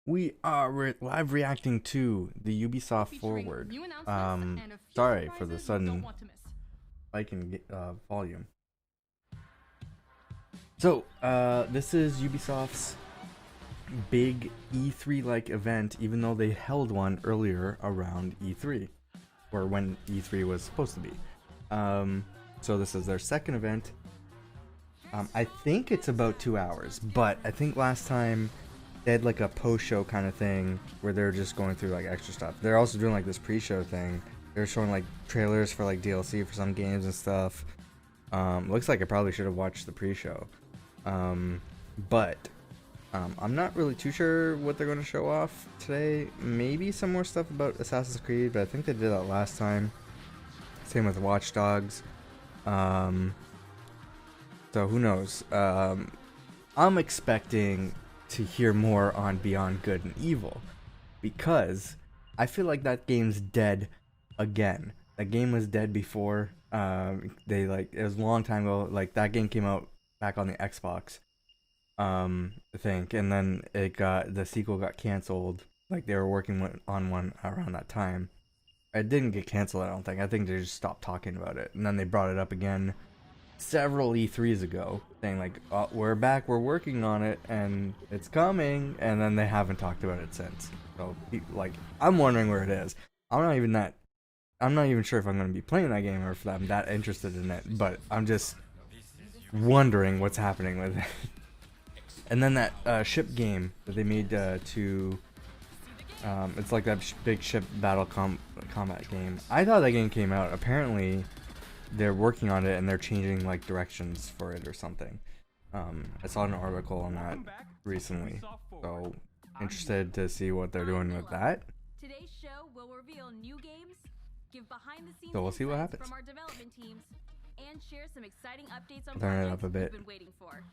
We are live reacting to the Ubisoft Forward. Sorry for the sudden spike in volume. So, this is Ubisoft's big E3-like event, even though they held one earlier around E3, or when E3 was supposed to be. So this is their second event. I think it's about 2 hours, but I think last time they had like a post-show kind of thing where they're just going through like extra stuff. They're also doing like this pre-show thing. They're showing like trailers for like DLC for some games and stuff. Looks like I probably should have watched the pre-show. But I'm not really too sure what they're going to show off today. Maybe some more stuff about Assassin's Creed, but I think they did that last time. Same with Watch Dogs. So who knows? I'm expecting to hear more on Beyond Good and Evil, because I feel like that game's dead again. That game was dead before. It was a long time ago. Like, that game came out back on the Xbox, I think, and then the sequel got canceled. Like, they were working on one around that time. It didn't get canceled, I don't think. I think they just stopped talking about it, and then they brought it up again several E3s ago, saying like, oh, we're back, we're working on it, and it's coming, and then they haven't talked about it since. So, like, I'm wondering where it is. I'm not even sure if I'm going to be playing that game or if I'm that interested in it, but I'm just wondering what's happening with it. And then that ship game that they made it's like that big ship battle combat game. I thought that game came out. Apparently they're working on it and they're changing like directions for it or something. I saw an article on that recently, so interested to see what they're doing with that. Today's show will reveal new games, give behind the scenes So we'll see what happens. from our development teams, and share some exciting updates on Turn it up projects a bit. you've been waiting for.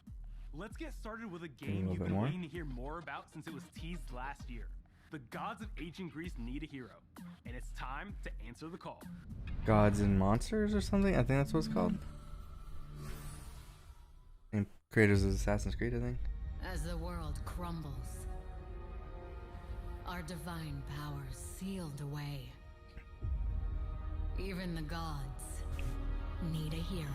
Let's get started with a game you've been waiting to hear more about since it was teased last year. The gods of ancient Greece need a hero, and it's time to answer the call. Gods and Monsters or something? I think that's what it's called. And creators of Assassin's Creed, I think. As the world crumbles, our divine powers sealed away. Even the gods need a hero.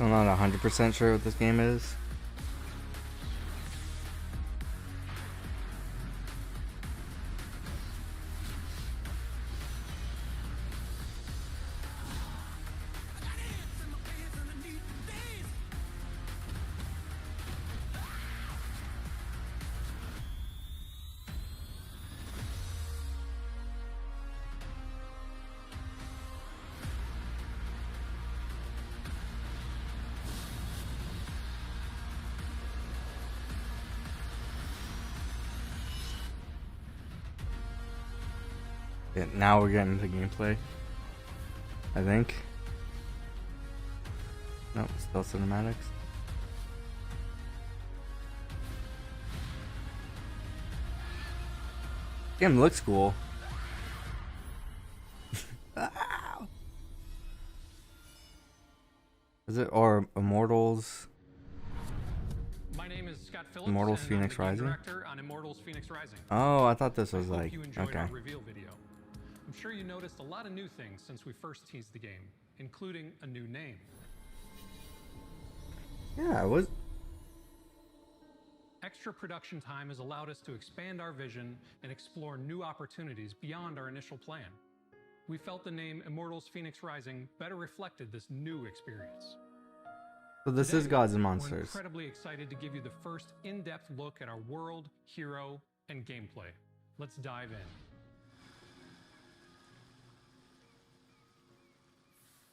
I'm not 100% sure what this game is. Yeah, now we're getting into gameplay, I think. Nope, still cinematics. Game looks cool. Is it or Immortals? My name is Scott Phillips, Immortals and Phoenix I'm the game Rising? director on Immortals Phoenix Rising. Oh, I thought this was I hope like you enjoyed okay. our reveal video. I'm sure you noticed a lot of new things since we first teased the game, including a new name. Yeah, it was. Extra production time has allowed us to expand our vision and explore new opportunities beyond our initial plan. We felt the name Immortals Phoenix Rising better reflected this new experience. So this Today, is Gods and we're Monsters. incredibly excited to give you the first in-depth look at our world, hero, and gameplay. Let's dive in.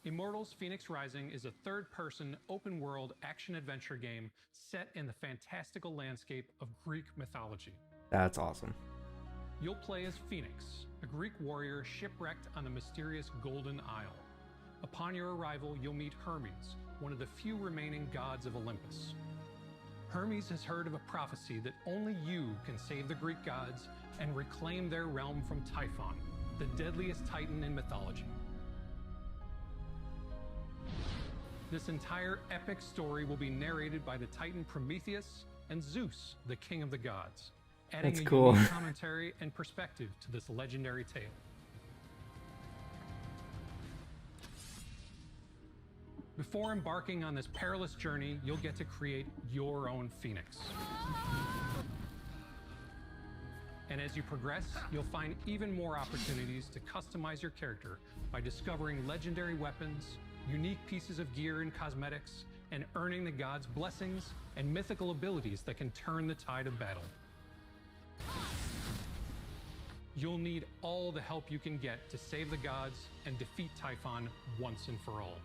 Immortals Phoenix Rising is a third-person, open-world action-adventure game set in the fantastical landscape of Greek mythology. That's awesome. You'll play as Phoenix, a Greek warrior shipwrecked on the mysterious Golden Isle. Upon your arrival, you'll meet Hermes, one of the few remaining gods of Olympus. Hermes has heard of a prophecy that only you can save the Greek gods and reclaim their realm from Typhon, the deadliest titan in mythology. This entire epic story will be narrated by the titan Prometheus and Zeus, the king of the gods, adding That's a cool. unique commentary and perspective to this legendary tale. Before embarking on this perilous journey, you'll get to create your own Phoenix. And as you progress, you'll find even more opportunities to customize your character by discovering legendary weapons, unique pieces of gear and cosmetics, and earning the gods' blessings and mythical abilities that can turn the tide of battle. You'll need all the help you can get to save the gods and defeat Typhon once and for all.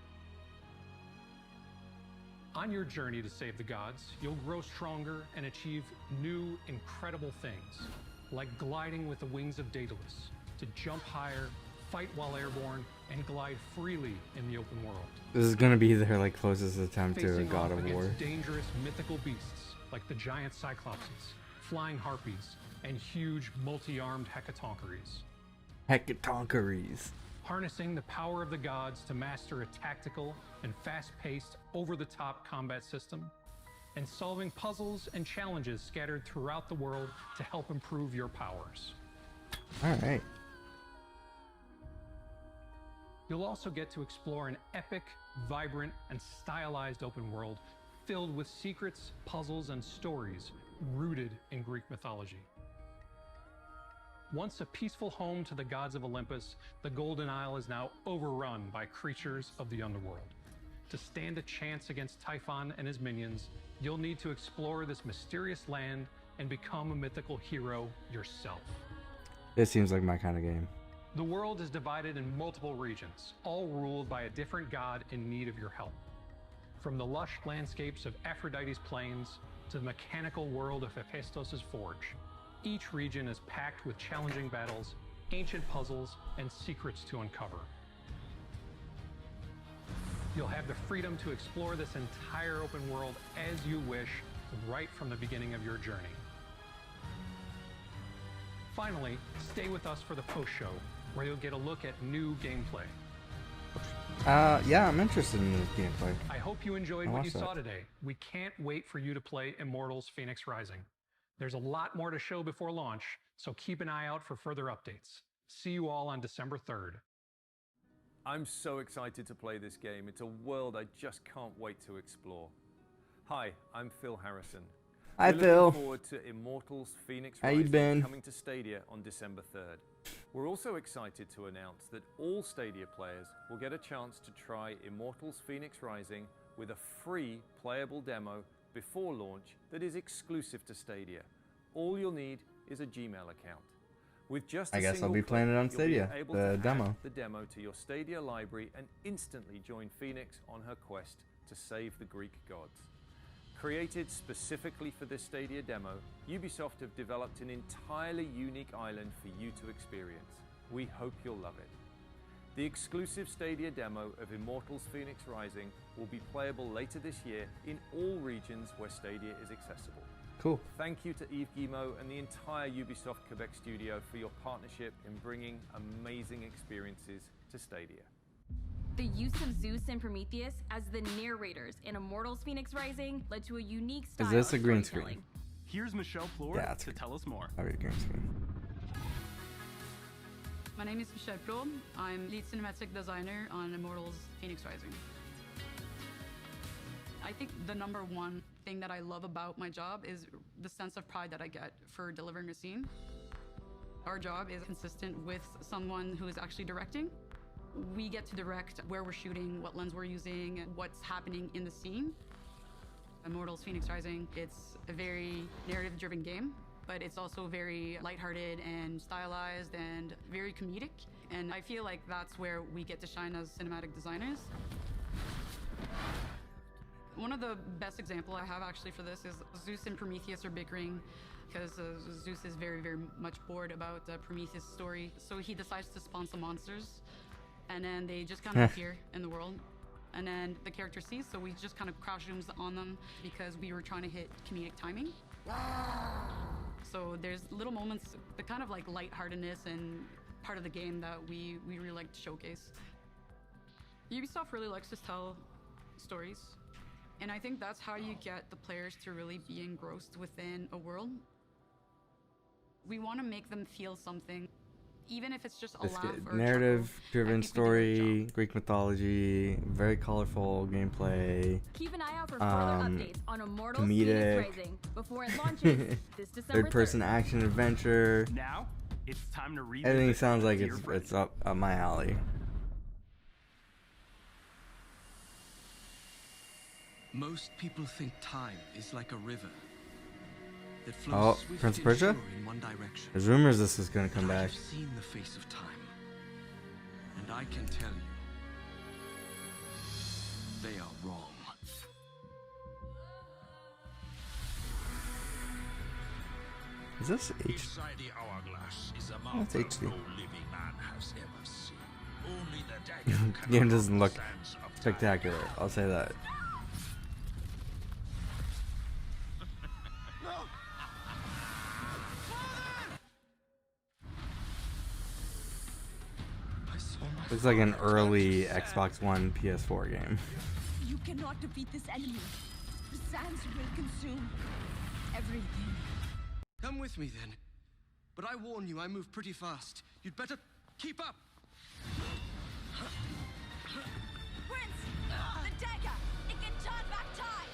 On your journey to save the gods, you'll grow stronger and achieve new, incredible things, like gliding with the wings of Daedalus, to jump higher, fight while airborne, and glide freely in the open world. This is gonna be their like closest attempt to a Facing God off of against War. dangerous mythical beasts like the giant cyclopses, flying harpies, and huge multi-armed hecatoncheires. Hecatoncheires. Harnessing the power of the gods to master a tactical and fast-paced, over-the-top combat system, and solving puzzles and challenges scattered throughout the world to help improve your powers. All right. You'll also get to explore an epic, vibrant, and stylized open world filled with secrets, puzzles, and stories rooted in Greek mythology. Once a peaceful home to the gods of Olympus, the Golden Isle is now overrun by creatures of the underworld. To stand a chance against Typhon and his minions, you'll need to explore this mysterious land and become a mythical hero yourself. This seems like my kind of game. The world is divided in multiple regions, all ruled by a different god in need of your help. From the lush landscapes of Aphrodite's plains to the mechanical world of Hephaestos' forge, each region is packed with challenging battles, ancient puzzles, and secrets to uncover. You'll have the freedom to explore this entire open world as you wish, right from the beginning of your journey. Finally, stay with us for the post-show, where you'll get a look at new gameplay. Yeah, I'm interested in this gameplay. I hope you enjoyed I'll what you watch saw that. today. We can't wait for you to play Immortals Phoenix Rising. There's a lot more to show before launch, so keep an eye out for further updates. See you all on December 3rd. I'm so excited to play this game. It's a world I just can't wait to explore. Hi, I'm Phil Harrison. Hi, We're Phil. looking forward to Immortals Phoenix How you Rising been? coming to Stadia on December 3rd. We're also excited to announce that all Stadia players will get a chance to try Immortals Phoenix Rising with a free playable demo before launch that is exclusive to Stadia. All you'll need is a Gmail account. With just a I guess I'll single be playing click, it on you'll be Stadia, able the to add demo. the demo to your Stadia library and instantly join Phoenix on her quest to save the Greek gods. Created specifically for this Stadia demo, Ubisoft have developed an entirely unique island for you to experience. We hope you'll love it. The exclusive Stadia demo of Immortals Phoenix Rising will be playable later this year in all regions where Stadia is accessible. Cool. Thank you to Yves Guillemot and the entire Ubisoft Quebec studio for your partnership in bringing amazing experiences to Stadia. The use of Zeus and Prometheus as the narrators in Immortals Phoenix Rising led to a unique style Is this a of green storytelling. screen? Here's Michelle Plord Yeah, it's to good. tell us more. I'll read green screen. My name is Michelle Pro. I'm lead cinematic designer on Immortals Phoenix Rising. I think the number one thing that I love about my job is the sense of pride that I get for delivering a scene. Our job is consistent with someone who is actually directing. We get to direct where we're shooting, what lens we're using, what's happening in the scene. Immortals Phoenix Rising, it's a very narrative-driven game, but it's also very lighthearted and stylized and very comedic. And I feel like that's where we get to shine as cinematic designers. One of the best examples I have actually for this is Zeus and Prometheus are bickering because Zeus is very, very much bored about Prometheus' story. So he decides to spawn some monsters, and then they just kind of appear in the world. And then the character sees, so we just kind of crouch zooms on them because we were trying to hit comedic timing. So there's little moments, the kind of like lightheartedness and part of the game that we really like to showcase. Ubisoft really likes to tell stories. And I think that's how you get the players to really be engrossed within a world. We want to make them feel something, even if it's just a laugh or narrative-driven story, Greek mythology, very colorful gameplay. Keep an eye out for further updates on Immortals comedic, Phoenix Rising before it launches this December 3rd. Third-person action adventure. Now, it's time to read. Everything sounds like it's up my alley. Most people think time is like a river that flows swift Prince of and Persia? sure in one direction. There's rumors this is gonna come But back. I've seen the face of time, and I can tell you, they are wrong. Is this H? Inside the hourglass is a That's marvel HD. no living man has ever seen. Only the dagger can Game unlock doesn't the look sands of time. spectacular, I'll say that. Looks like an early Xbox One PS4 game. You cannot defeat this enemy. The sands will consume everything. Come with me then. But I warn you, I move pretty fast. You'd better keep up. Prince! The dagger! It can turn back time!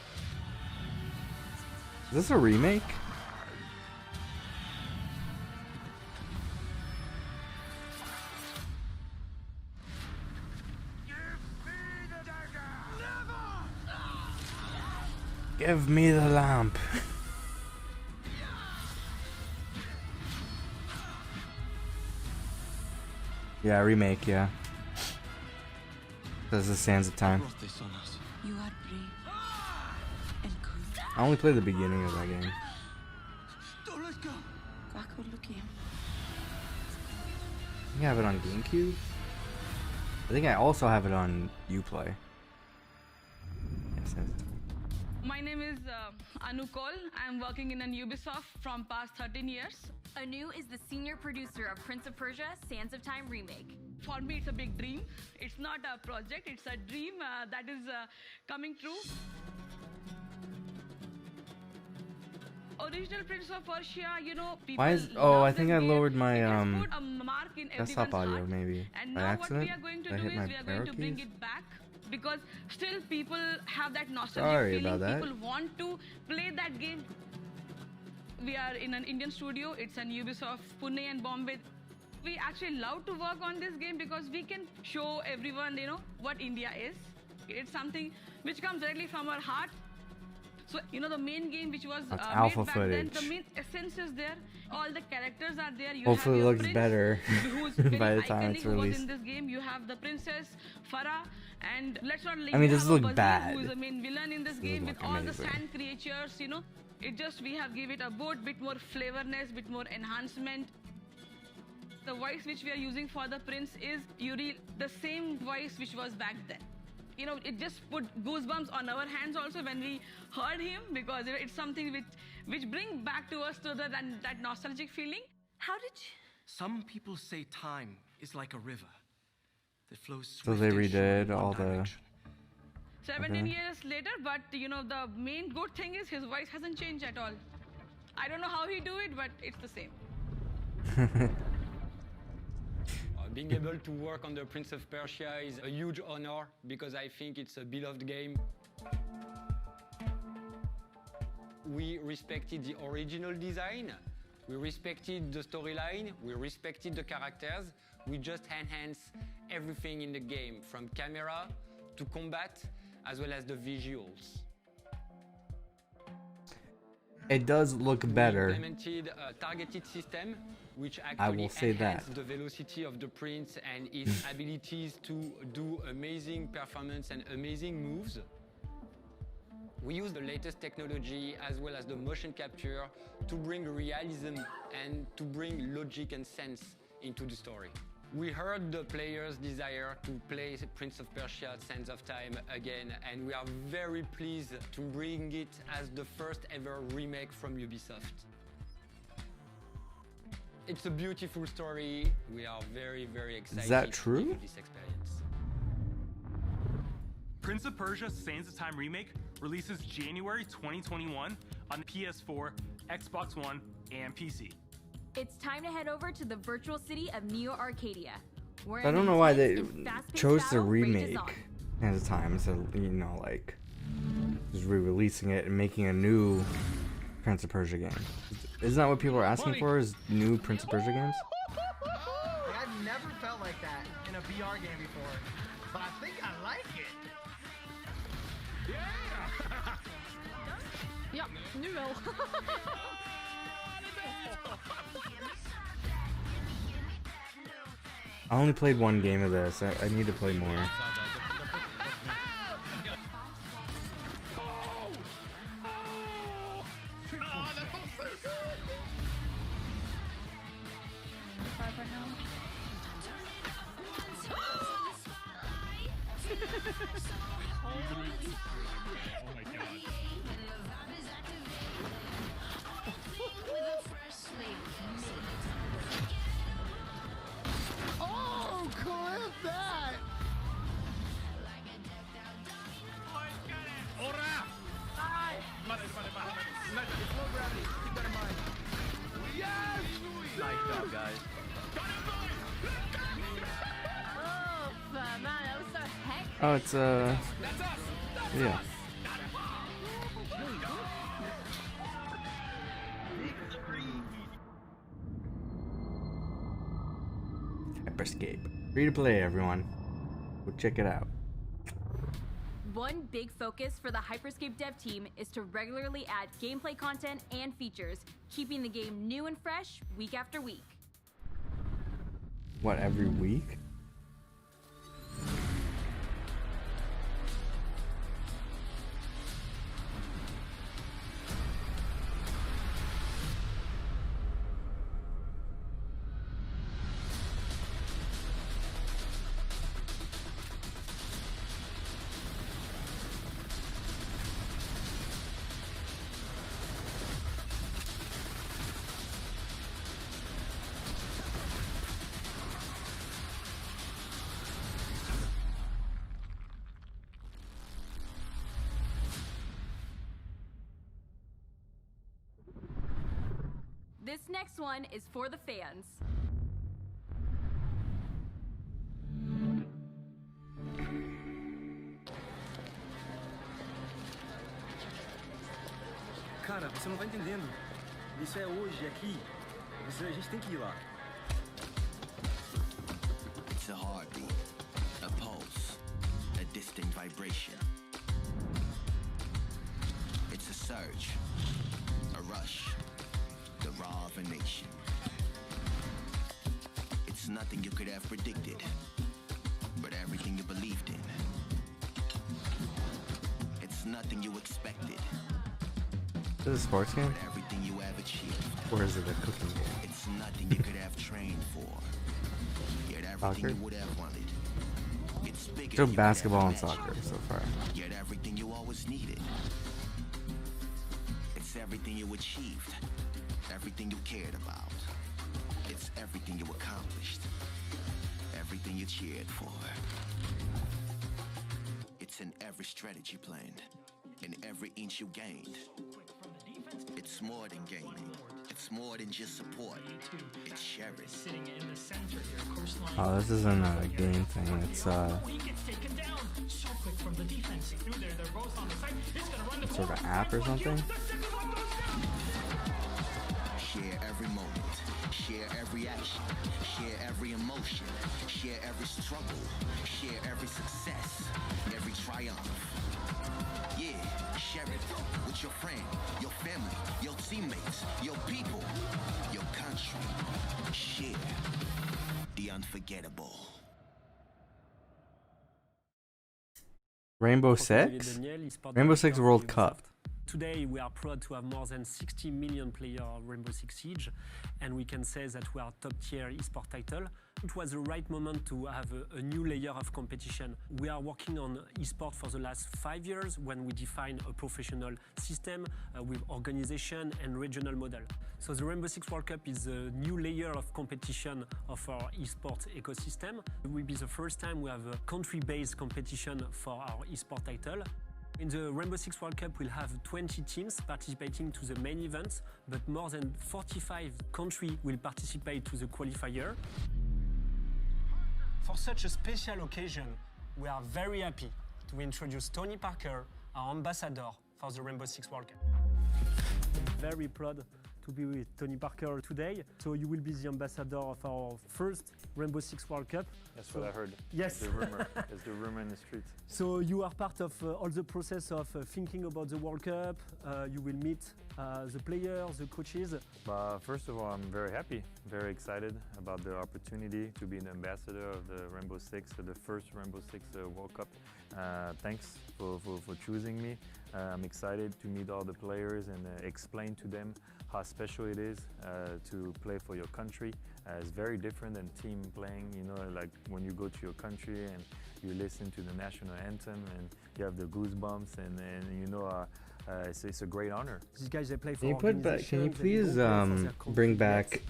Is this a remake? Give me the lamp. Yeah, remake, yeah. Does the Sands of Time. Brought this on us. You are brave and good. I only played the beginning of that game. Don't let go. Kakurluki. I think I have it on GameCube. I think I also have it on Uplay. Yes, My name is Anu Kaul. I'm working in Ubisoft from past 13 years. Anu is the senior producer of Prince of Persia: Sands of Time Remake. For me, it's a big dream. It's not a project, it's a dream that is coming true. Original Prince of Persia, you know, people Why is? love I this think I game. lowered my It has put a mark in desktop everyone's audio heart. maybe And by now accident. what we are going to Did I do hit is my we are going arrow to bring keys? it back, because still people have that nostalgic Sorry feeling. about that. People want to play that game. We are in an Indian studio. It's an Ubisoft Pune and Bombay. We actually love to work on this game because we can show everyone, you know, what India is. It's something which comes directly from our heart. So, you know, the main game which was That's made alpha back then, footage. the main essence is there. All the characters are there. You Hopefully have it your looks prince, better who's very by the time iconic, it's who was released. in this game. You have the princess, Farah, and let's not leave. I mean, you this have a look Bazir, bad. who is the main villain in this This game look with all the amazing. sand creatures, you know. It just, we have give it a bit more flavorness, bit more enhancement. The voice which we are using for the prince is Yuri, the same voice which was back then. You know, it just put goosebumps on our hands also when we heard him, because you know, it's something which bring back to us that nostalgic feeling. How did you... Some people say time is like a river that flows So swift they and sure in redid one all the. direction. 17 Okay. years later, but you know, the main good thing is his voice hasn't changed at all. I don't know how he do it, but it's the same. Being able to work on the Prince of Persia is a huge honor because I think it's a beloved game. We respected the original design, we respected the storyline, we respected the characters, we just enhanced everything in the game, from camera to combat, as well as the visuals. It does look better. We implemented a targeted system, which I actually will say that. enhanced the velocity of the prince and his abilities to do amazing performance and amazing moves. We use the latest technology as well as the motion capture to bring realism and to bring logic and sense into the story. We heard the players' desire to play Prince of Persia Sands of Time again, and we are very pleased to bring it as the first ever remake from Ubisoft. It's a beautiful story. We are very, very excited Is that true? to give you this experience. Prince of Persia Sands of Time Remake releases January 2021 on PS4, Xbox One, and PC. It's time to head over to the virtual city of Neo Arcadia. I don't know why they chose to remake Sands of Time instead of, you know, like just re-releasing it and making a new Prince of Persia game. Isn't that what people are asking for? Is new Prince of Persia games? I've never felt like that in a VR game before, but I think I like it. Ja, nu wel. I only played one game of this. I need to play more. Oh, clip that! Nice job, guys. Oh, man, that was so hectic. Oh, it's yeah. Hyperscape. Free to play, everyone. Go check it out. One big focus for the Hyperscape dev team is to regularly add gameplay content and features, keeping the game new and fresh week after week. What, every week? This next one is for the fans. Cara, você não tá entendendo. Isso é hoje, aqui. A gente tem que ir lá. It's a heartbeat, a pulse, a distinct vibration. It's a surge, a rush, the raw of a nation. It's nothing you could have predicted, but everything you believed in. It's nothing you expected. Is it a sports game? But everything you have achieved. Or is it a cooking game? It's nothing you could have trained for. Yet everything you would have wanted. It's bigger So than you basketball could and have soccer imagined. so far. Yet everything you always needed. It's everything you achieved. Everything you cared about. It's everything you accomplished. Everything you cheered for. It's in every strategy planned. In every inch you gained. It's more than gaming. It's more than just support. It's cherished. Sitting in the center here, course line Oh, this isn't a game thing. It's sort of an app or something. Share every moment, share every action, share every emotion, share every struggle, share every success, every triumph. Yeah, share it with your friend, your family, your teammates, your people, your country. Share the unforgettable. Rainbow Six? Rainbow Six World Cup. Today we are proud to have more than 60 million players of Rainbow Six Siege, and we can say that we are top tier esport title. It was the right moment to have a new layer of competition. We are working on esport for the last 5 years when we define a professional system with organization and regional model. So the Rainbow Six World Cup is a new layer of competition of our esport ecosystem. It will be the first time we have a country-based competition for our esport title. In the Rainbow Six World Cup, we'll have 20 teams participating to the main event, but more than 45 countries will participate to the qualifier. For such a special occasion, we are very happy to introduce Tony Parker, our ambassador for the Rainbow Six World Cup. Very proud to be with Tony Parker today. So you will be the ambassador of our first Rainbow Six World Cup. That's what I heard. Yes. The rumor. There's the rumor in the streets. So you are part of all the process of thinking about the World Cup. You will meet the players, the coaches. First of all, I'm very happy, very excited about the opportunity to be an ambassador of the Rainbow Six, the first Rainbow Six World Cup. Thanks for choosing me. I'm excited to meet all the players and explain to them how special it is to play for your country. It's very different than team playing, you know, like when you go to your country and you listen to the national anthem and you have the goosebumps and you know it's a great honor. These guys, they play for Can you please bring back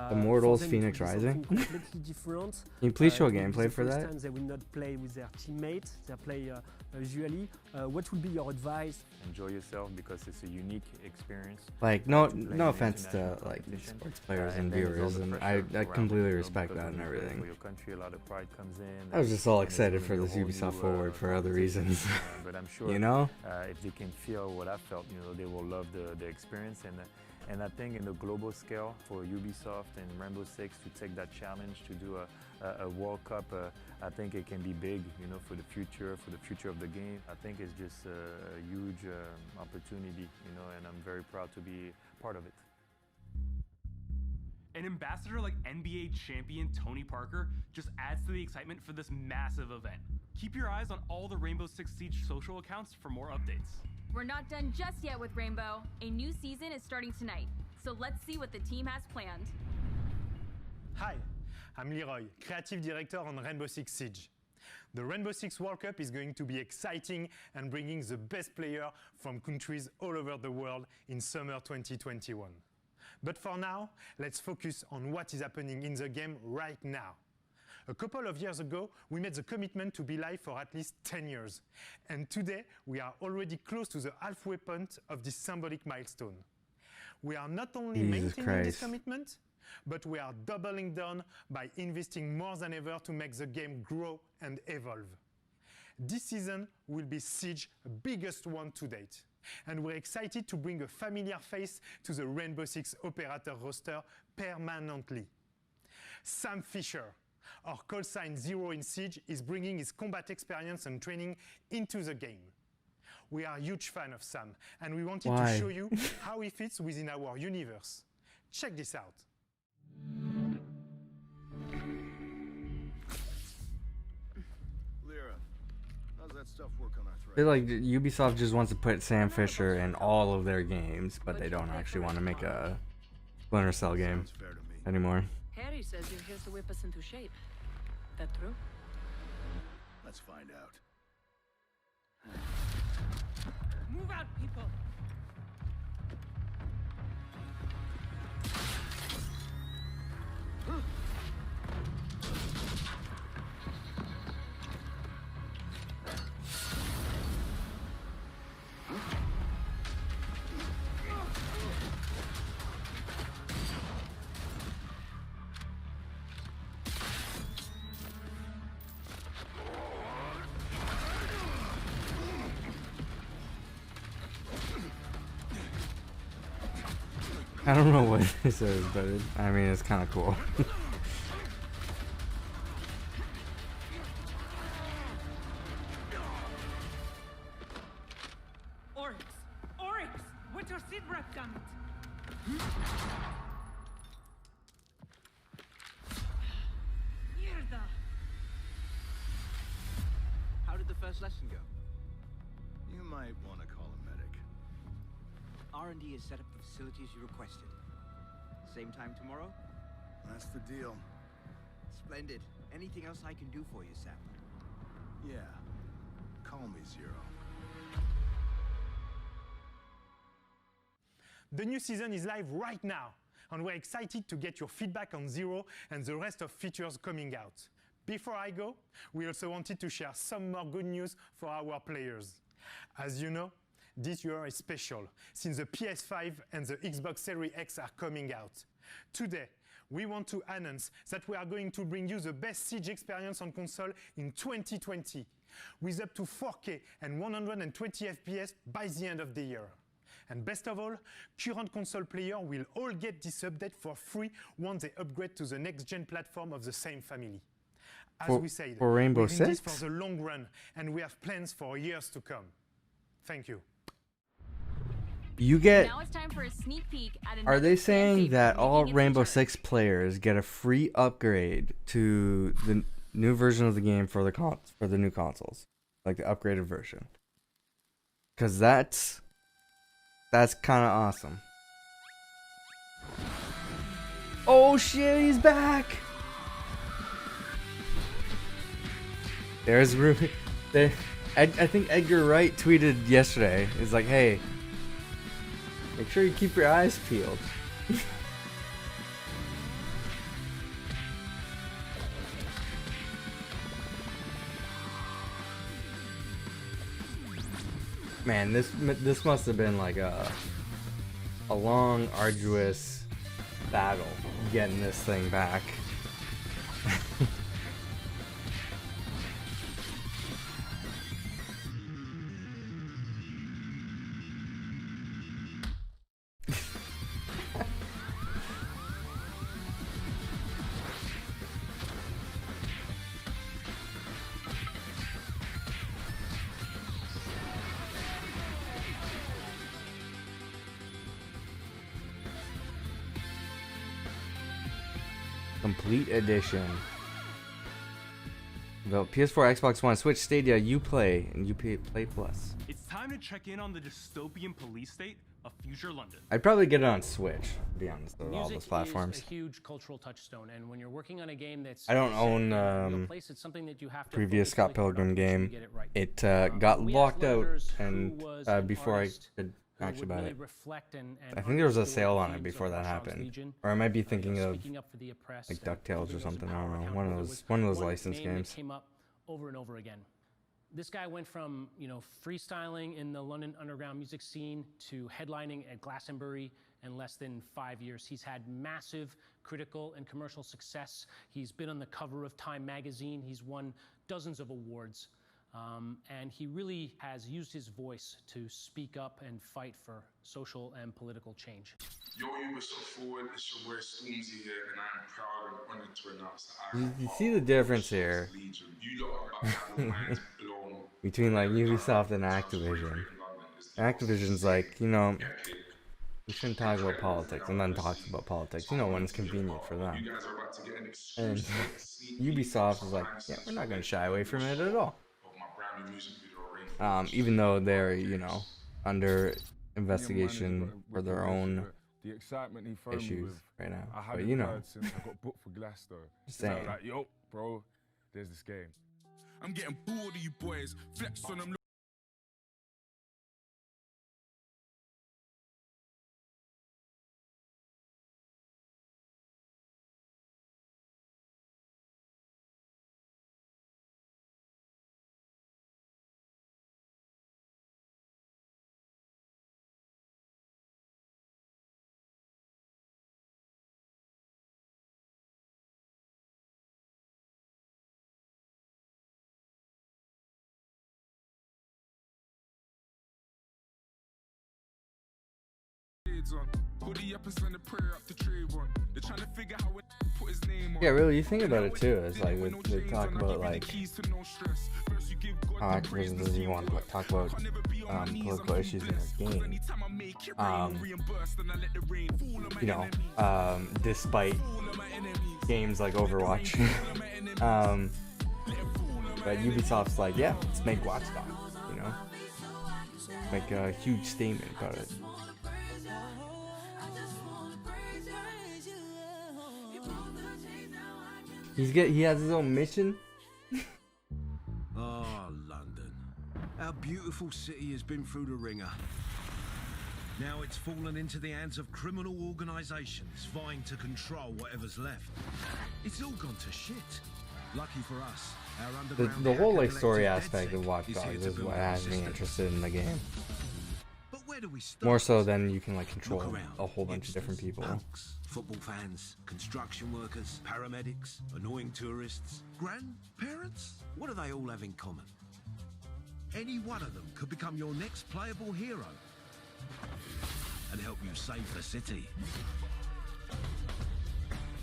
Immortals Phoenix Rising? Completely different. Can you please show gameplay for that? They will not play with their teammates. They play usually. What would be your advice? Enjoy yourself because it's a unique experience. Like no offense to like sports players and viewers, and I completely respect that and everything. For your country, a lot of pride comes in. I was just all excited for this Ubisoft Forward for other reasons. But I'm sure, you know, if they can feel what I felt, you know, they will love the experience. And I think in the global scale for Ubisoft and Rainbow Six to take that challenge to do a World Cup, I think it can be big, you know, for the future of the game. I think it's just a huge opportunity, you know, and I'm very proud to be part of it. An ambassador like NBA champion Tony Parker just adds to the excitement for this massive event. Keep your eyes on all the Rainbow Six Siege social accounts for more updates. We're not done just yet with Rainbow. A new season is starting tonight, so let's see what the team has planned. Hi, I'm Leroy, Creative Director on Rainbow Six Siege. The Rainbow Six World Cup is going to be exciting and bringing the best players from countries all over the world in summer 2021. But for now, let's focus on what is happening in the game right now. A couple of years ago, we made the commitment to be live for at least 10 years. And today, we are already close to the halfway point of this symbolic milestone. We are not only maintaining this commitment, but we are doubling down by investing more than ever to make the game grow and evolve. This season will be Siege's biggest one to date. And we're excited to bring a familiar face to the Rainbow Six operator roster permanently. Sam Fisher, our call sign Zero in Siege, is bringing his combat experience and training into the game. We are a huge fan of Sam, and we wanted to show you how he fits within our universe. Check this out. Lyra, how's that stuff work on our thread? They're like Ubisoft just wants to put Sam Fisher in all of their games, but they don't actually want to make a Splinter Cell game anymore. Harry says you're here to whip us into shape. That true? Let's find out. Move out, people! I don't know what this is, but I mean, it's kind of cool. Oryx! What's your seat rep done? Mierda! How did the first lesson go? You might want to call a medic. R&D has set up the facilities you requested. Same time tomorrow? That's the deal. Splendid. Anything else I can do for you, Sam? Yeah. Call me Zero. The new season is live right now, and we're excited to get your feedback on Zero and the rest of features coming out. Before I go, we also wanted to share some more good news for our players. As you know, this year is special, since the PS5 and the Xbox Series X are coming out. Today, we want to announce that we are going to bring you the best Siege experience on console in 2020, with up to 4K and 120 FPS by the end of the year. And best of all, current console players will all get this update for free once they upgrade to the next-gen platform of the same family. As we said, for Rainbow we're in this Six? for the long run, and we have plans for years to come. Thank you. You get. Now it's time for a sneak peek at Are they another fan saying favorite that all making its Rainbow return. Six players get a free upgrade to the new version of the game for the new consoles, like the upgraded version? Because that's kind of awesome. Oh shit, he's back! There's Ruby. I think Edgar Wright tweeted yesterday. He's like, hey, make sure you keep your eyes peeled. Man, this must have been like a long, arduous battle getting this thing back. Complete edition. The PS4, Xbox One, Switch, Stadia, Uplay, and Uplay Plus. It's time to check in on the dystopian police state of future London. I'd probably get it on Switch, to be honest, with all Music those platforms. is a huge cultural touchstone, and when you're working on a game that's I don't set own in a real place, it's something that you have to previous focus Scott really Pilgrim hard on to game. get it right. It got We locked asked out, learners who and was an before I artist could who actually would buy really it, reflect and I think there was a underscore sale the on it themes before of that Warshaw's happened, Legion, or I might be thinking of speaking up for the oppressed, like and DuckTales or holding those something. in I power don't know, accountable. There was one of those one licensed name that games. came up over and over again. This guy went from, freestyling in the London underground music scene to headlining at Glastonbury in less than 5 years. He's had massive critical and commercial success. He's been on the cover of Time magazine. He's won dozens of awards. And he really has used his voice to speak up and fight for social and political change. Yo, Ubisoft forward, it's your boy Stormzy here, and I'm proud and honored to announce that I'm You see the difference here Legion. You lot are about to have your minds blown. between like Ubisoft and Activision. Activision's like, we shouldn't talk about politics, and then talks about politics, when it's convenient for them. You guys are about to get an And exclusive sneak Ubisoft is like, yeah, we're not going to shy away from it at all. of my brand new music video, Rainbow. Even though they're, under investigation for their own the excitement he phoned me issues with, right now. I But hadn't heard since I got booked for Glasgow. Just So I was saying. like, yo, bro, there's this game. I'm getting bored of you boys. Flex on them. trades on. Hoodie up and send a prayer up to Trayvon. They're trying to figure out what put his name on. Yeah, really, you think about it too. It's like they talk about like how Activision doesn't even want to talk about political issues in their game. You know, despite games like Overwatch. But Ubisoft's like, yeah, let's make Watch Dogs, you know? Make a huge statement about it. He has his own mission. Ah, London. Our beautiful city has been through the ringer. Now it's fallen into the hands of criminal organizations vying to control whatever's left. It's all gone to shit. Lucky for us, our underground The whole like story aspect of Watch Dogs is what has me interested in the game. But where do we start? More so than you can like control a whole bunch of different people. Punks, football fans, construction workers, paramedics, annoying tourists, grandparents. What do they all have in common? Any one of them could become your next playable hero and help you save the city.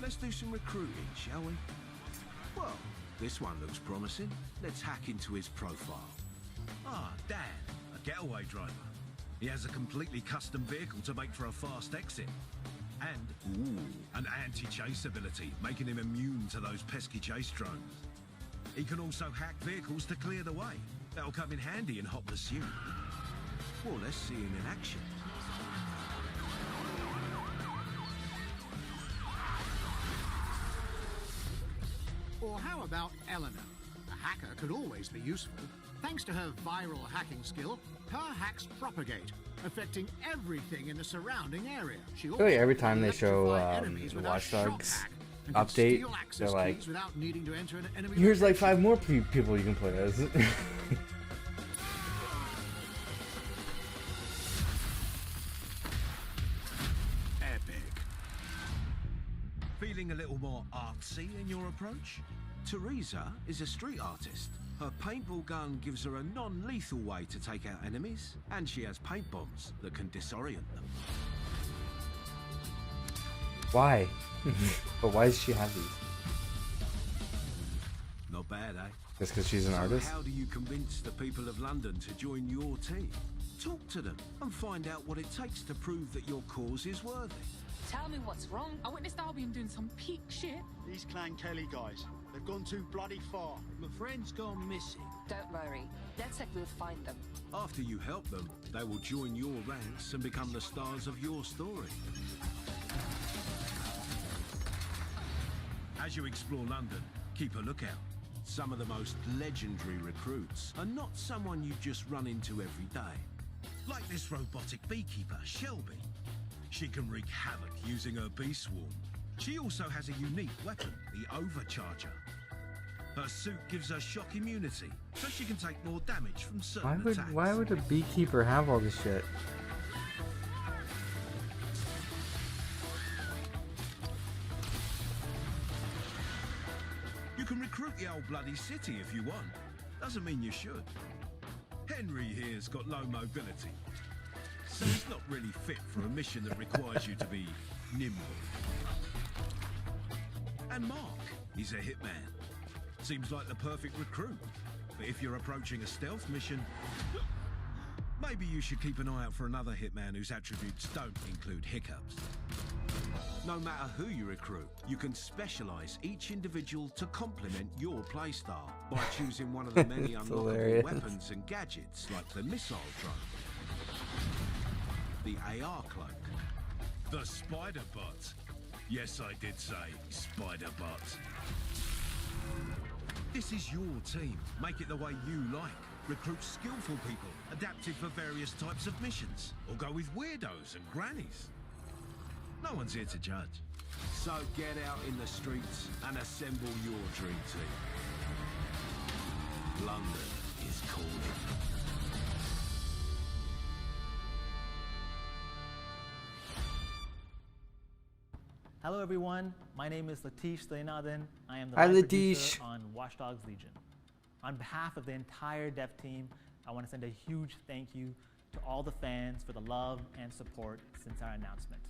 Let's do some recruiting, shall we? Well, this one looks promising. Let's hack into his profile. Ah, Dan, a getaway driver. He has a completely custom vehicle to make for a fast exit. And, an anti-chase ability, making him immune to those pesky chase drones. He can also hack vehicles to clear the way. That'll come in handy in hot pursuit. Well, let's see him in action. Or how about Eleanor? A hacker could always be useful. Thanks to her viral hacking skill, her hacks propagate, affecting everything in the surrounding area. She also Really, every time they show enemies without Watch Dogs shock hack and update, steal access they're like, keys without needing to enter an enemy here's like location. 5 more people you can play as. Epic. Feeling a little more artsy in your approach? Teresa is a street artist. Her paintball gun gives her a non-lethal way to take out enemies, and she has paint bombs that can disorient them. Why? But why does she have these? Not bad, eh? Just because she's an artist? How do you convince the people of London to join your team? Talk to them and find out what it takes to prove that your cause is worthy. Tell me what's wrong. I witnessed Albion doing some peak shit. These Clan Kelly guys, they've gone too bloody far. My friend's gone missing. Don't worry. DedSec will find them. After you help them, they will join your ranks and become the stars of your story. As you explore London, keep a lookout. Some of the most legendary recruits are not someone you just run into every day. Like this robotic beekeeper, Shelby. She can wreak havoc using her bee swarm. She also has a unique weapon, the Overcharger. Her suit gives her shock immunity, so she can take more damage from certain attacks. Why would a beekeeper have all this shit? You can recruit the old bloody city if you want. Doesn't mean you should. Henry here's got low mobility, so he's not really fit for a mission that requires you to be nimble. And Mark, he's a hitman. Seems like the perfect recruit. But if you're approaching a stealth mission, maybe you should keep an eye out for another hitman whose attributes don't include hiccups. No matter who you recruit, you can specialize each individual to complement your playstyle by choosing one of the many unlockable hilarious. weapons and gadgets like the missile drone, the AR cloak, the spider bot. Yes, I did say spider bot. This is your team. Make it the way you like. Recruit skillful people, adapted for various types of missions, or go with weirdos and grannies. No one's here to judge. So get out in the streets and assemble your dream team. London is calling. Hello everyone, my name is Latish Srinathn. I am the Hi, live Latish. producer on Watch Dogs Legion. On behalf of the entire dev team, I want to send a huge thank you to all the fans for the love and support since our announcement.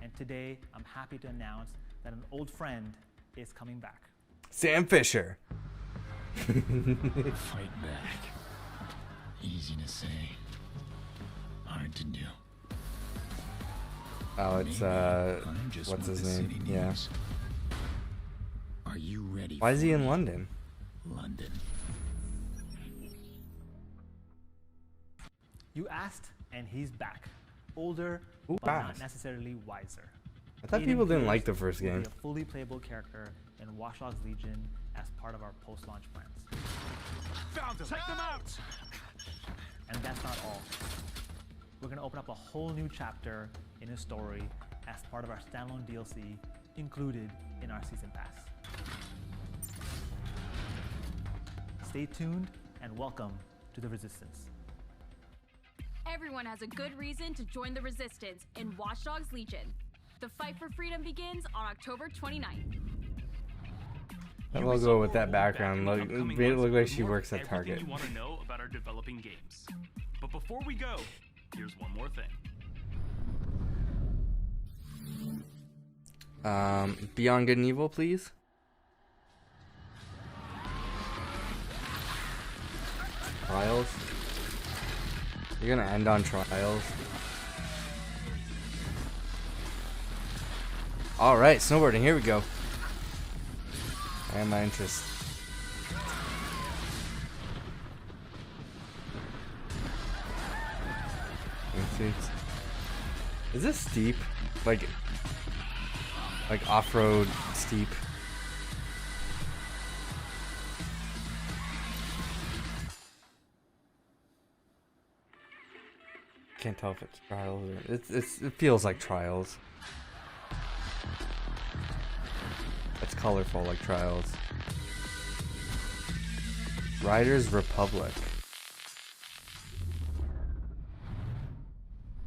And today, I'm happy to announce that an old friend is coming back. Sam Fisher. Fight back. Easy to say, hard to do. Oh, it's what's his name? Yeah. Are you ready? Why is he in London? London. You asked, and he's back. Older, Who but asked? not necessarily wiser. I thought Aiden people didn't Pierce like the first will game. be a fully playable character in Watch Dogs Legion as part of our post-launch plans. Found them. Check them out. And that's not all. We're going to open up a whole new chapter in his story as part of our standalone DLC included in our Season Pass. Stay tuned and welcome to the Resistance. Everyone has a good reason to join the Resistance in Watch Dogs Legion. The fight for freedom begins on October 29th. That logo with that background look like she works at Target. Everything you want to know about our developing games. But before we go, here's one more thing. Beyond Good and Evil, please. Trials. You're gonna end on Trials. All right, snowboarding. Here we go. I have my interest. Is this steep? Like off-road steep? Can't tell if it's Trials or it feels like Trials. It's colorful like Trials. Riders Republic.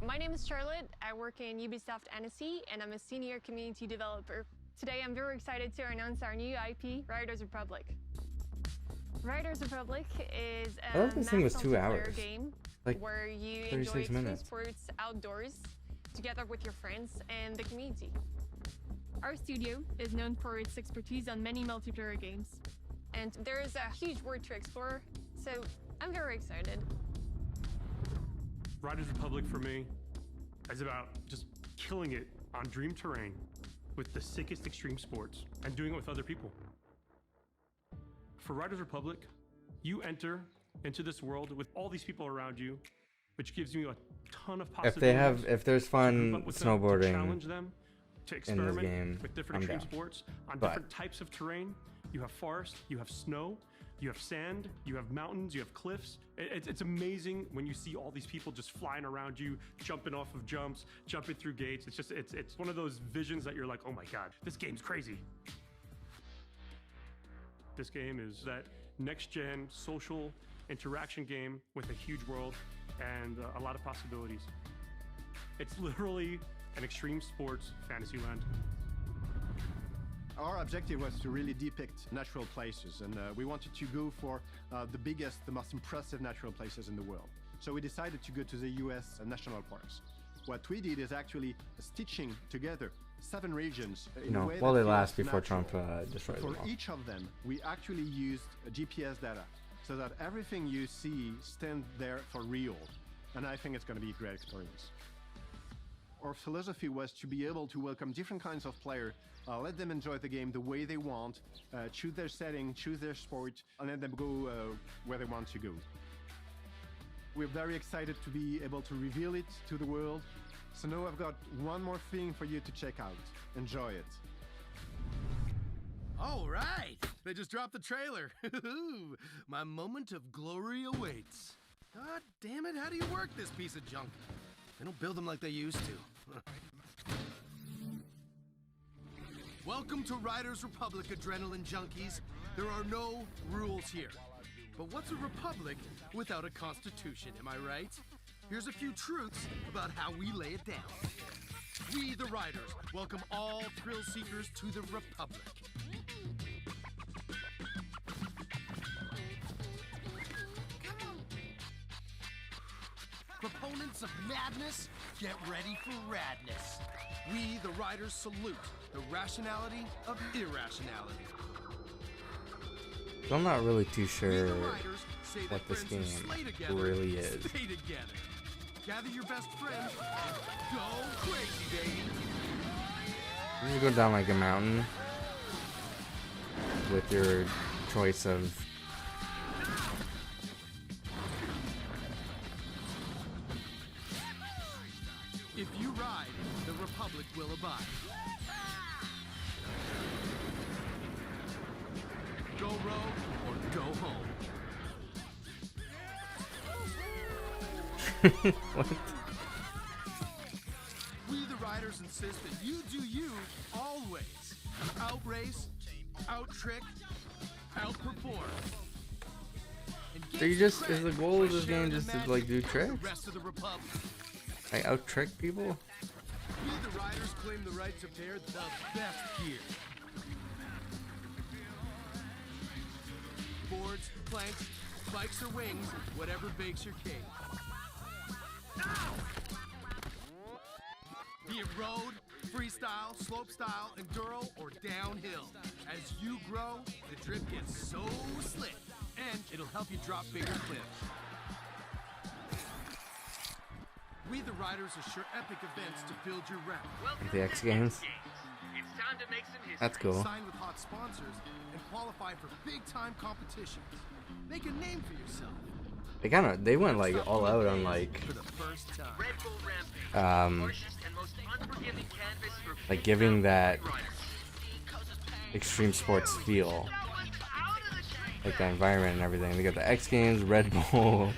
My name is Charlotte. I work in Ubisoft Annecy, and I'm a senior community developer. Today, I'm very excited to announce our new IP, Riders Republic. Riders Republic is I thought this thing was 2 multiplayer hours. game Like where you 36 enjoy extreme minutes. sports outdoors together with your friends and the community. Our studio is known for its expertise on many multiplayer games. And there is a huge world to explore, so I'm very excited. Riders Republic for me is about just killing it on dream terrain with the sickest extreme sports and doing it with other people. For Riders Republic, you enter into this world with all these people around you, which gives you a ton of possibilities. If there's fun to challenge snowboarding them, to in experiment this game, with different I'm extreme down. sports on But- different types of terrain. You have forest, you have snow, you have sand, you have mountains, you have cliffs. It's amazing when you see all these people just flying around you, jumping off of jumps, jumping through gates. It's one of those visions that you're like, oh my god, this game's crazy. This game is that next-gen social interaction game with a huge world and a lot of possibilities. It's literally an extreme sports fantasy land. Our objective was to really depict natural places, and we wanted to go for the biggest, the most impressive natural places in the world. So we decided to go to the US national parks. What we did is actually stitching together 7 regions in a way while that they last feels before natural. Trump destroys them For all. each of them, we actually used GPS data so that everything you see stands there for real. And I think it's going to be a great experience. Our philosophy was to be able to welcome different kinds of players, let them enjoy the game the way they want, choose their setting, choose their sport, and let them go where they want to go. We're very excited to be able to reveal it to the world. So now I've got one more thing for you to check out. Enjoy it. All right, they just dropped the trailer. My moment of glory awaits. God damn it, how do you work this piece of junk? They don't build them like they used to. Welcome to Riders Republic, Adrenaline Junkies. There are no rules here. But what's a republic without a constitution, am I right? Here's a few truths about how we lay it down. We, the Riders, welcome all thrill seekers to the Republic. Proponents elements of madness, get ready for radness. We, the Riders, salute the rationality of irrationality. I'm not really too sure what this game really is. Stay together. Gather your best friends and go crazy, baby. You just go down like a mountain with your choice of if you ride, the Republic will abide. Go rogue or go home. What? We the Riders insist that you do you always. Outrace, out-trick, outperform. So you just, is the goal of this game just to like do tricks? Like out trick people? We the Riders claim the right to bear the best gear. Boards, planks, spikes or wings, whatever bakes your cake. Be it road, freestyle, slopestyle, enduro, or downhill. As you grow, the drip gets so slick, and it'll help you drop bigger cliffs. We the Riders assure epic events to build your rep. Like the X Games? It's time to make some history. That's cool. Sign with hot sponsors and qualify for big-time competitions. Make a name for yourself. They went like all out on like like giving that extreme sports feel, like the environment and everything. They got the X Games, Red Bull,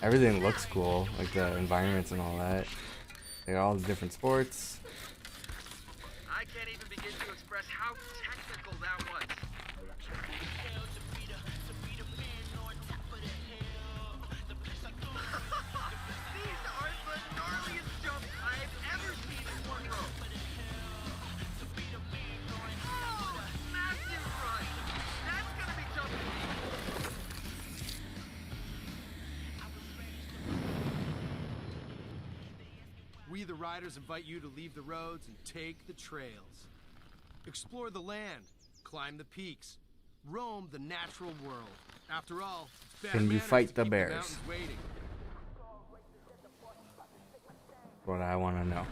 everything looks cool, like the environments and all that. They got all the different sports. I can't even begin to express how technical that was. These are the gnarliest jumps I've ever seen in one row. Oh, massive run. That's gonna be tough to beat. We the Riders invite you to leave the roads and take the trails. Explore the land, climb the peaks, roam the natural world. After all, it's bad Can you manners fight to the keep bears? mountains waiting. What I want to know.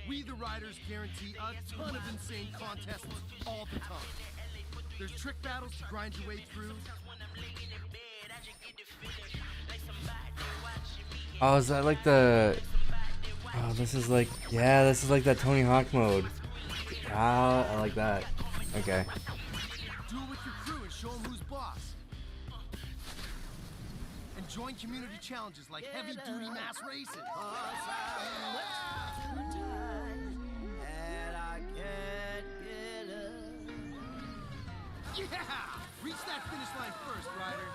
We the Riders guarantee a ton of insane contests all the time. There's trick battles to grind your way through. Oh, is that like the... Oh, this is like... Yeah, this is like that Tony Hawk mode. Ah, I like that. Okay. Do it with your crew and show them who's boss. And join community challenges like heavy-duty mass racing. Yeah! Reach that finish line first, Ryder.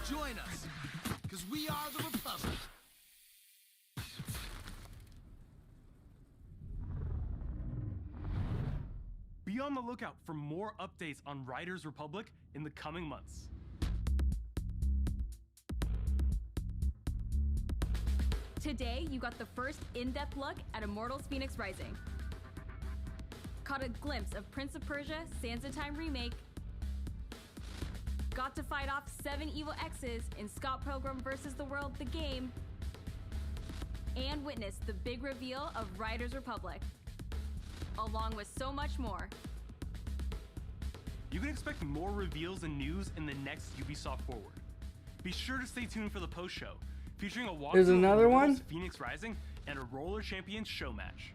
Join us, because we are the Republic. Be on the lookout for more updates on Riders Republic in the coming months. Today, you got the first in-depth look at Immortals Phoenix Rising. Caught a glimpse of Prince of Persia Sands of Time Remake. Got to fight off 7 evil X's in Scott Pilgrim vs. the World, the game. and witness the big reveal of Riders Republic, along with so much more. You can expect more reveals and news in the next Ubisoft Forward. Be sure to stay tuned for the post-show, featuring a walkthrough There's of another Immortals, one? Phoenix Rising, and a Roller Champions show match.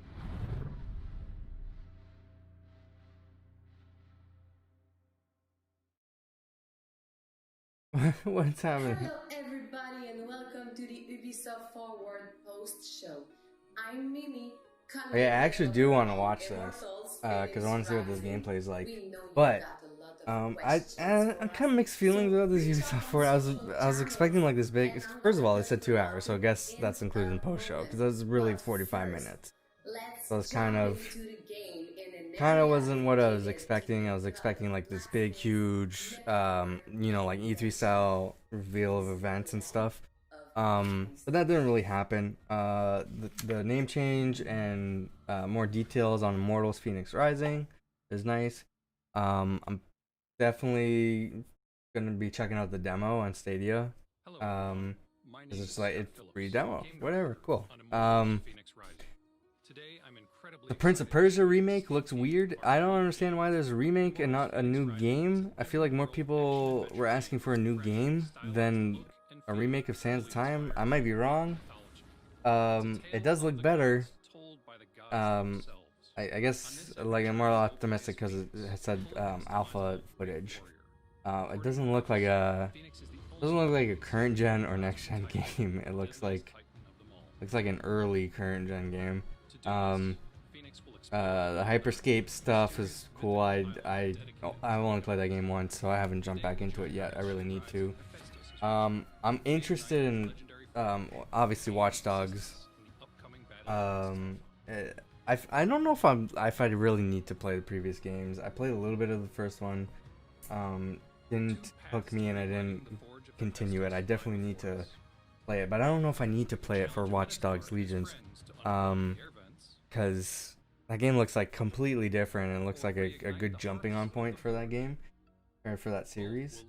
What's happening? Hello everybody and welcome to the Ubisoft Forward post show. I'm Mimi. Oh, yeah, I actually do want to watch this because I want to see what this gameplay is like. But I kind of mixed feelings about this Ubisoft Forward. I was expecting like this big. First of all, it said 2 hours, so I guess that's included in post show because that's really 45 minutes. So it's kind of wasn't what I was expecting. I was expecting like this big, huge, you know, like E3 style reveal of events and stuff. But that didn't really happen. The name change and more details on Immortals Phoenix Rising is nice. I'm definitely gonna be checking out the demo on Stadia. Cause it's like it's free demo, whatever, cool. The Prince of Persia remake looks weird. I don't understand why there's a remake and not a new game. I feel like more people were asking for a new game than a remake of Sands of Time. I might be wrong. It does look better. I guess like I'm more optimistic because it said alpha footage. It doesn't look like a current gen or next gen game. It looks like an early current gen game. The Hyperscape stuff is cool. I only played that game once, so I haven't jumped back into it yet. I really need to. I'm interested in obviously Watch Dogs. I don't know if I really need to play the previous games. I played a little bit of the first one. Didn't hook me and I didn't continue it. I definitely need to play it, but I don't know if I need to play it for Watch Dogs Legions. Because that game looks like completely different and looks like a good jumping on point for that game, or for that series.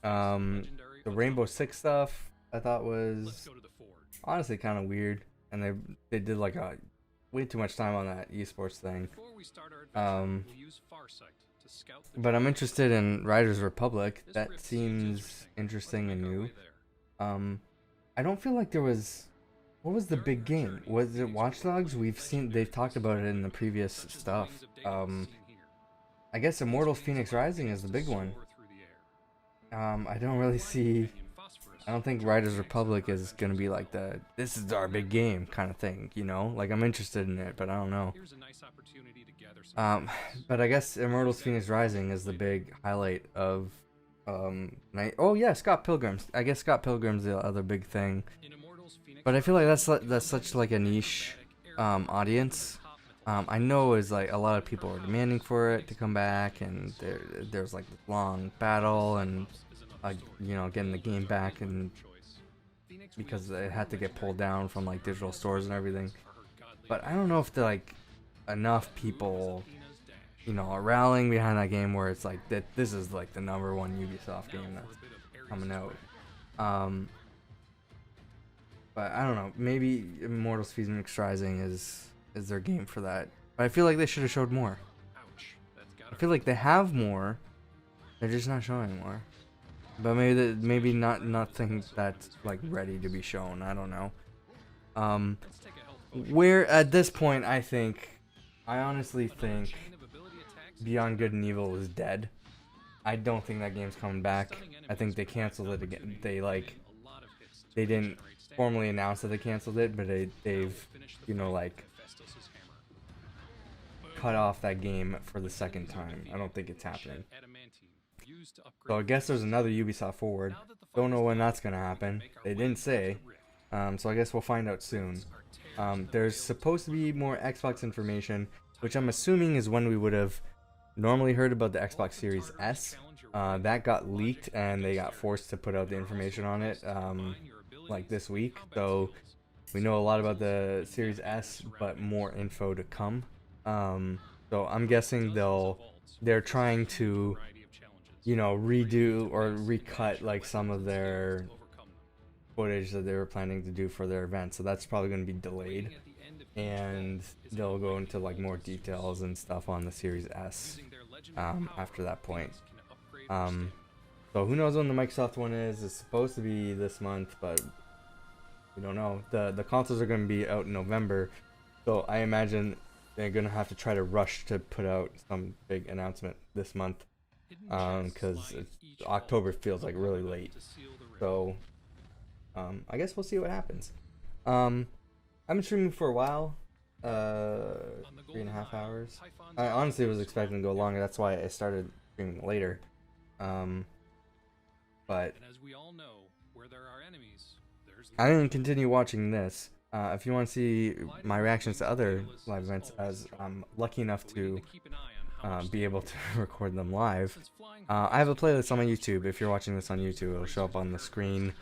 The Rainbow Six stuff I thought was honestly kind of weird, and they did like a way too much time on that esports thing. But I'm interested in Riders Republic. That seems interesting and new. I don't feel like there was. What was the big game? Was it Watch Dogs? They've talked about it in the previous stuff. I guess Immortals Phoenix Rising is the big one. I don't think Riders Republic is gonna be like this is our big game kind of thing, you know? Like I'm interested in it, but I don't know. But I guess Immortals Phoenix Rising is the big highlight of oh yeah, Scott Pilgrim's. I guess Scott Pilgrim's the other big thing. But I feel like that's such like a niche audience. I know is like a lot of people are demanding for it to come back, and there's like this long battle and you know, getting the game back, and because it had to get pulled down from like digital stores and everything. But I don't know if like enough people, you know, are rallying behind that game where it's like that this is like the #1 Ubisoft game that's coming out. But I don't know, maybe Immortals Phoenix Rising is their game for that. But I feel like they should have showed more. I feel like they have more, they're just not showing more. But maybe not nothing that's like ready to be shown. I don't know. Where at this point, I honestly think Beyond Good and Evil is dead. I don't think that game's coming back. I think they canceled it again. They didn't formally announce that they canceled it, but they've you know, like cut off that game for the second time. I don't think it's happening. So I guess there's another Ubisoft Forward. Don't know when that's gonna happen. They didn't say. So I guess we'll find out soon. There's supposed to be more Xbox information, which I'm assuming is when we would have normally heard about the Xbox Series S. That got leaked and they got forced to put out the information on it like this week. So we know a lot about the Series S, but more info to come. So I'm guessing they're trying to, you know, redo or recut like some of their footage that they were planning to do for their event, so that's probably going to be delayed, and they'll go into like more details and stuff on the Series S after that point. So who knows when the Microsoft one is? It's supposed to be this month, but we don't know. The consoles are going to be out in November, so I imagine they're going to have to try to rush to put out some big announcement this month, because October feels like really late. So I guess we'll see what happens. I've been streaming for a while, 3.5 hours. I honestly was expecting to go longer. That's why I started streaming later. But I'm gonna continue watching this. If you want to see my reactions to other live events, as I'm lucky enough to be able to record them live, I have a playlist on my YouTube. If you're watching this on YouTube, it'll show up on the screen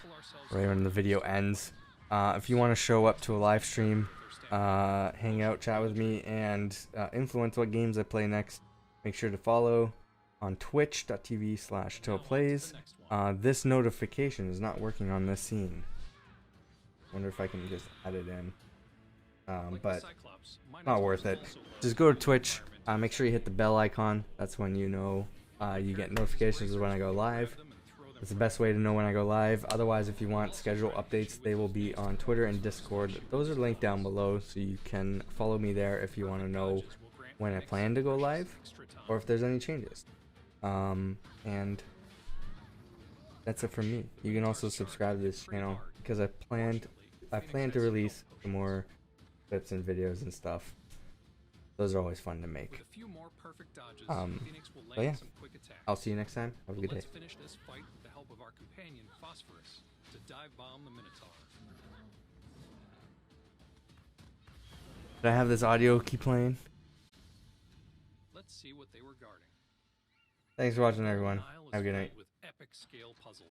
right when the video ends. If you want to show up to a live stream, hang out, chat with me, and influence what games I play next, make sure to follow on twitch.tv/TillPlays. This notification is not working on this scene. Wonder if I can just add it in. But not worth it. Just go to Twitch. Make sure you hit the bell icon. That's when you know you get notifications when I go live. It's the best way to know when I go live. Otherwise, if you want schedule updates, they will be on Twitter and Discord. Those are linked down below, so you can follow me there if you want to know when I plan to go live or if there's any changes. And that's it for me. You can also subscribe to this channel because I plan to release some more clips and videos and stuff. Those are always fun to make. So yeah, I'll see you next time. Have a good day. Finish this fight with the help of our companion Phosphorus to dive bomb the Minotaur. Did I have this audio keep playing? Let's see what they were guarding. Thanks for watching, everyone. Have a good night. With epic scale puzzles.